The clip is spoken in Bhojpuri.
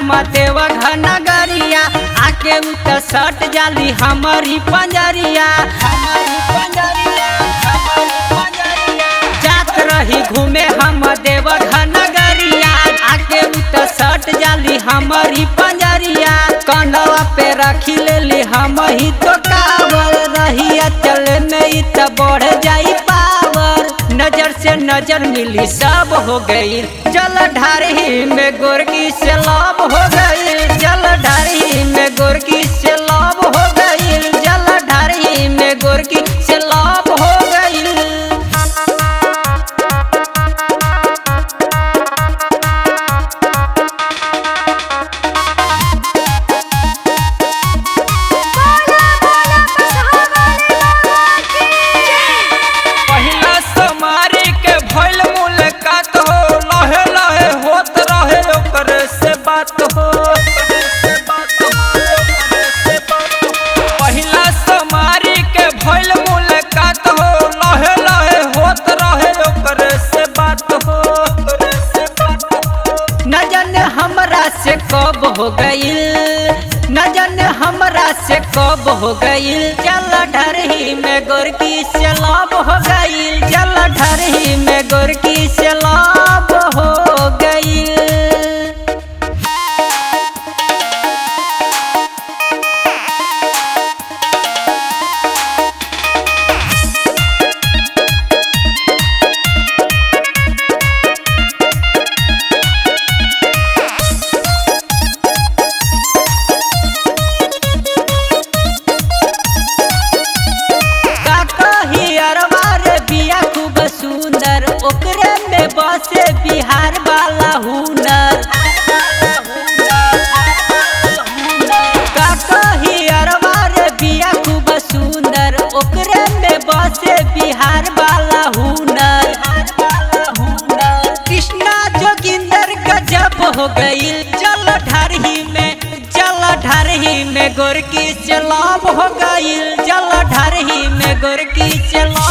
हम देवघर नगरिया आके उत सट जाली हमारी पंजरिया। जात रही घूमे हम देवघर नगरिया आके उत सट जाली हमारी पंजरिया। कंधवा पे रखी लेली हम ही तो कावर रहिया चले में त बढ़ जाई पावर। नजर से नजर मिली सब हो गई जल ढारी में गोरकी से लाभ हो गई। जल ढारी में गोरकी से लाभ हो गई। जल ढारी में गोरकी से लाभ हो गई। पहिला सोमारी के भइल मुलाकात हो लहे लहे होत रहे ओकरे से बात हो। न जाने हमरा से कब हो गइल, न जाने हमरा से कब हो गइल। जल ढारी में गोरकी से लाभ हो गइल। जल ढारी में गोरकी से लाभ हो गइल। ओकरे में बसे बिहार वाला हुनर। का कही अरबा रे बिया खूब सुंदर ओकरे में बसे बिहार वाला हुनर। कृष्णा जोगिंदर गजब हो गई जल ढारी में। जल ढारी में गोरकी से लाभ हो गई। जल ढारी में गोरकी से लाभ